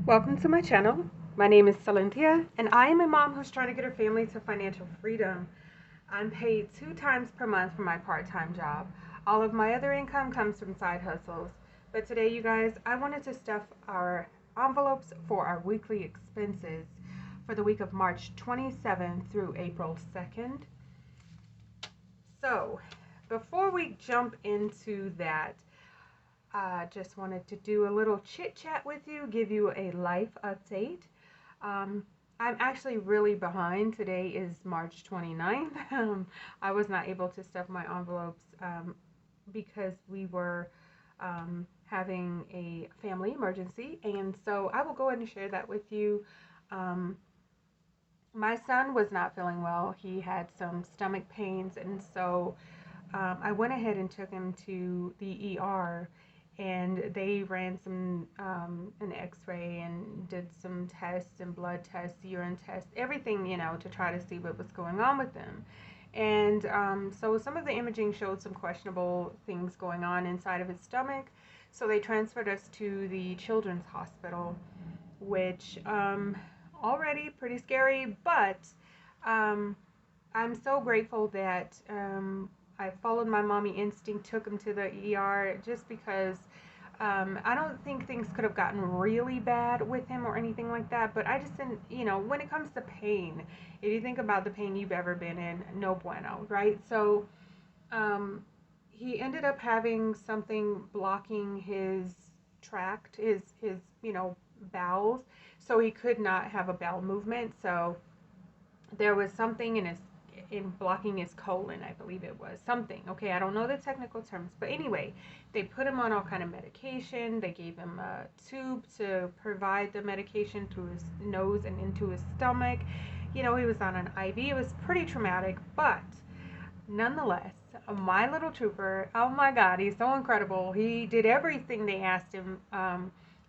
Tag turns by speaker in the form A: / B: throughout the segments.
A: Welcome to my channel. My name is Silynthia, and I am a mom who's trying to get her family to financial freedom. I'm paid 2 times per month for my part-time job. All of my other income comes from side hustles. But today, you guys, I wanted to stuff our envelopes for our weekly expenses for the week of March 27th through April 2nd. So, before we jump into that, I just wanted to do a little chit chat with you, give you a life update. I'm actually really behind. Today is March 29th. I was not able to stuff my envelopes because we were having a family emergency, and so I will go ahead and share that with you. My son was not feeling well. He had some stomach pains, and so I went ahead and took him to the ER, and they ran an x-ray and did some tests and blood tests, urine tests, everything, to try to see what was going on with them. And so some of the imaging showed some questionable things going on inside of his stomach, so they transferred us to the children's hospital, which already pretty scary, but I'm so grateful that I followed my mommy instinct, took him to the ER, just because I don't think things could have gotten really bad with him or anything like that, but I just didn't, when it comes to pain, if you think about the pain you've ever been in, no bueno, right? So he ended up having something blocking his tract, his bowels, so he could not have a bowel movement. So there was something in blocking his colon, I believe it was something. Okay, I don't know the technical terms, but anyway, they put him on all kind of medication. They gave him a tube to provide the medication through his nose and into his stomach. He was on an IV. It was pretty traumatic, but nonetheless, my little trooper, oh my God, he's so incredible. He did everything they asked him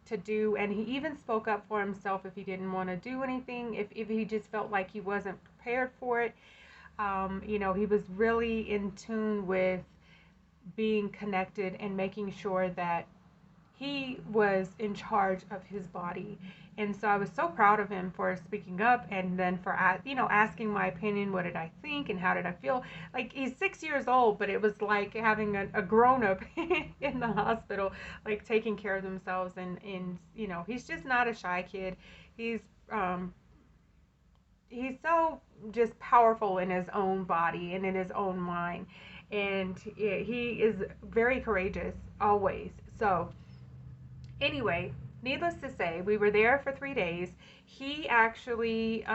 A: to do, and he even spoke up for himself if he didn't want to do anything, if he just felt like he wasn't prepared for it. He was really in tune with being connected and making sure that he was in charge of his body. And so I was so proud of him for speaking up, and then for asking my opinion. What did I think and how did I feel? Like, he's 6 years old, but it was like having a grown-up in the hospital, like taking care of themselves. And he's just not a shy kid. He's so just powerful in his own body and in his own mind, and he is very courageous always. So anyway, needless to say, we were there for 3 days. He actually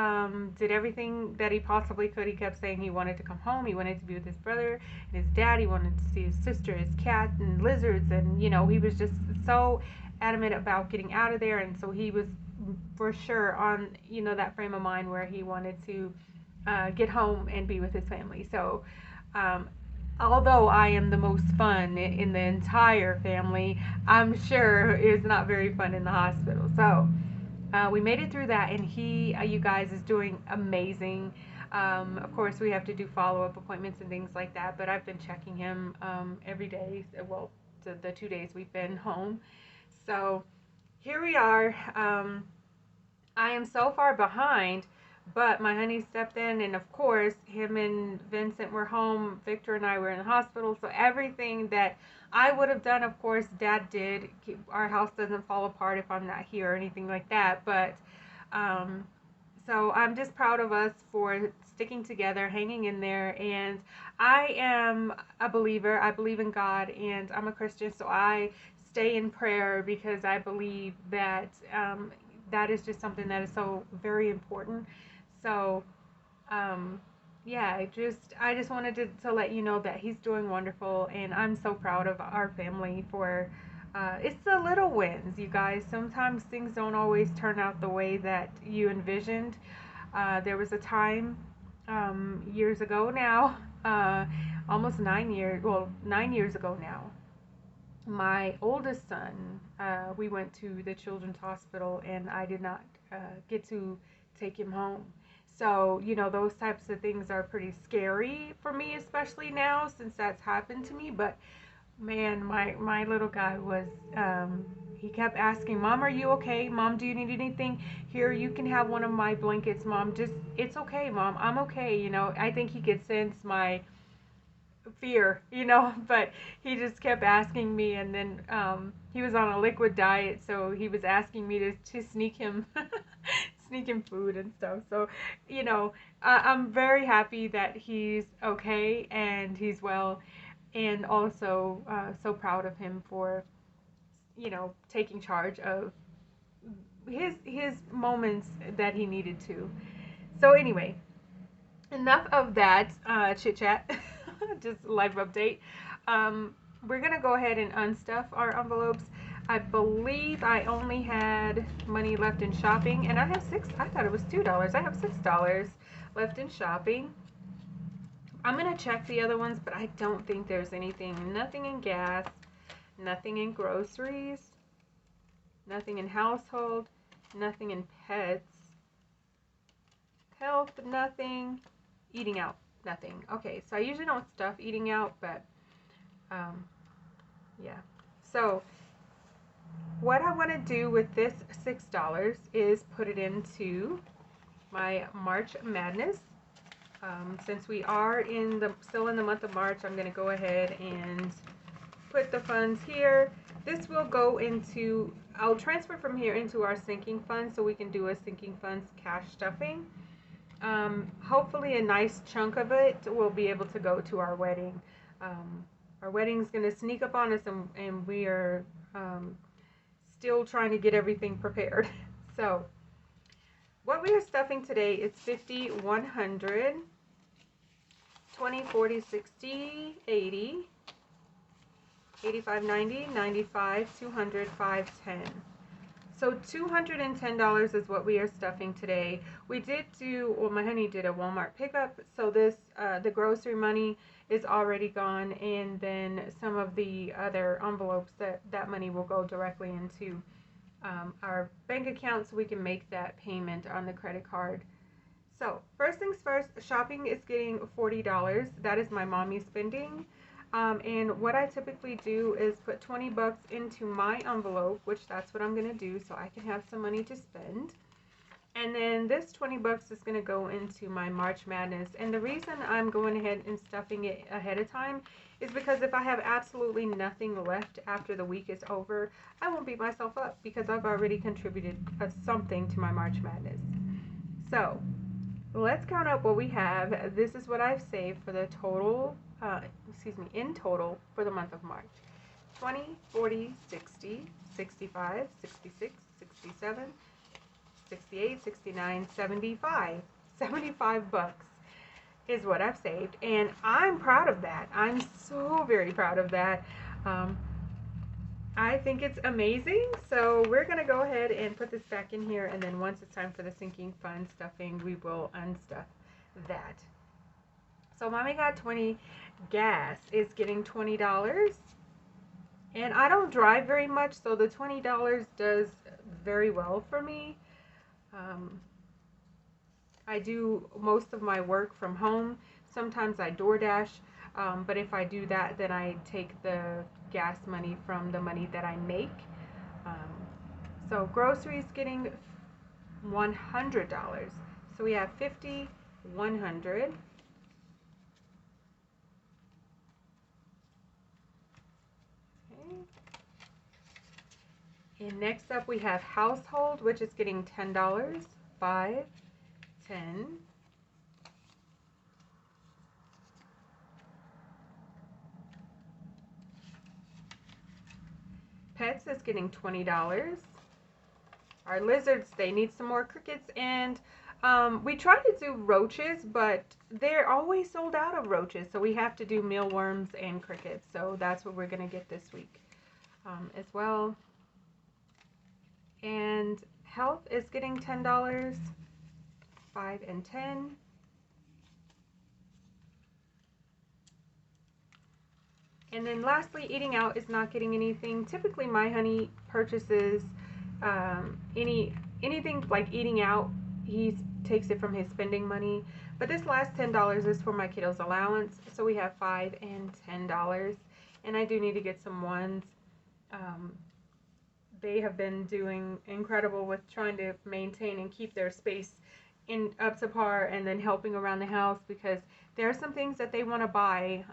A: did everything that he possibly could. He kept saying he wanted to come home. He wanted to be with his brother and his dad. He wanted to see his sister, his cat, and lizards. And, he was just so adamant about getting out of there. And so he was for sure on, that frame of mind where he wanted to get home and be with his family. So although I am the most fun in the entire family, I'm sure it's not very fun in the hospital. So we made it through that, and he, you guys, is doing amazing. Of course, we have to do follow-up appointments and things like that, but I've been checking him every day, well, the 2 days we've been home. So here we are. I am so far behind, but my honey stepped in, and of course, him and Vincent were home. Victor and I were in the hospital, so everything that I would have done, of course, Dad did. Our house doesn't fall apart if I'm not here or anything like that, but so I'm just proud of us for sticking together, hanging in there, and I am a believer. I believe in God, and I'm a Christian, so I stay in prayer because I believe that that is just something that is so very important. So, yeah, I just wanted to let you know that he's doing wonderful, and I'm so proud of our family for, it's the little wins, you guys. Sometimes things don't always turn out the way that you envisioned. There was a time, years ago now, almost 9 years, well, 9 years ago now, my oldest son, we went to the children's hospital, and I did not get to take him home. So, those types of things are pretty scary for me, especially now since that's happened to me. But man, my little guy was, he kept asking, Mom, are you okay? Mom, do you need anything? Here, you can have one of my blankets, Mom. Just, it's okay, Mom. I'm okay. You know, I think he could sense my fear, you know, but he just kept asking me. And then he was on a liquid diet, so he was asking me to sneak him sneak him food and stuff. So, you know, I'm very happy that he's okay and he's well, and also so proud of him for, you know, taking charge of his moments that he needed to. So anyway, enough of that chit chat. Just life update. We're gonna go ahead and unstuff our envelopes. I believe I only had money left in shopping, and I have I thought it was $2. I have $6 left in shopping. I'm gonna check the other ones, but I don't think there's anything. Nothing in gas, nothing in groceries, nothing in household, nothing in pets, health, nothing, eating out, nothing. Okay, so I usually don't stuff eating out, but yeah. So what I want to do with this $6 is put it into my March Madness. Since we are still in the month of March, I'm going to go ahead and put the funds here. This will go into, I'll transfer from here into our sinking fund so we can do a sinking funds cash stuffing. Hopefully a nice chunk of it will be able to go to our wedding. Our wedding's going to sneak up on us, and we are still trying to get everything prepared. So what we are stuffing today is 50, 100, 20, 40, 60, 80, 85, 90, 95, 200, 510. So $210 is what we are stuffing today. We did do, well, my honey did a Walmart pickup, so this, the grocery money is already gone, and then some of the other envelopes, that money will go directly into our bank account so we can make that payment on the credit card. So first things first, shopping is getting $40. That is my mommy spending. And what I typically do is put 20 bucks into my envelope, which that's what I'm going to do so I can have some money to spend. And then this 20 bucks is going to go into my March Madness. And the reason I'm going ahead and stuffing it ahead of time is because if I have absolutely nothing left after the week is over, I won't beat myself up because I've already contributed something to my March Madness. So let's count up what we have. This is what I've saved for the total, in total for the month of March. 20, 40, 60, 65, 66, 67, 68, 69, 75. 75 bucks is what I've saved, and I'm proud of that. I'm so very proud of that. I think it's amazing. So we're going to go ahead and put this back in here, and then once it's time for the sinking fund stuffing, we will unstuff that. So mommy got 20. Gas is getting $20. And I don't drive very much, so the $20 does very well for me. I do most of my work from home. Sometimes I DoorDash, but if I do that, then I take the gas money from the money that I make. So groceries getting $100. So we have 50, 100. Okay. And next up we have household, which is getting $10. 5, 10. Pets is getting $20. Our lizards, they need some more crickets, and we try to do roaches, but they're always sold out of roaches, so we have to do mealworms and crickets. So that's what we're going to get this week as well. And health is getting $10, 5 and 10. And then lastly, eating out is not getting anything. Typically my honey purchases anything like eating out, he takes it from his spending money. But this last $10 is for my kiddos' allowance. So we have $5 and $10. And I do need to get some ones. they have been doing incredible with trying to maintain and keep their space in up to par, and then helping around the house because there are some things that they want to buy.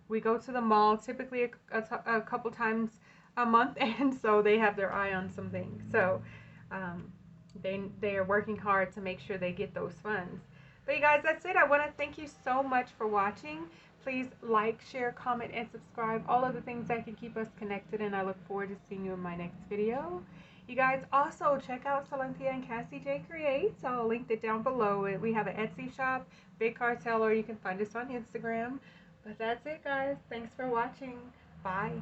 A: We go to the mall typically a couple times a month, and so they have their eye on some things. So um, they are working hard to make sure they get those funds. But you guys, that's it. I want to thank you so much for watching. Please like, share, comment, and subscribe. All of the things that can keep us connected, and I look forward to seeing you in my next video. You guys also check out Silynthia and Cassie J Creates. I'll link it down below. We have an Etsy shop, Big Cartel, or you can find us on Instagram. But that's it, guys. Thanks for watching. Bye.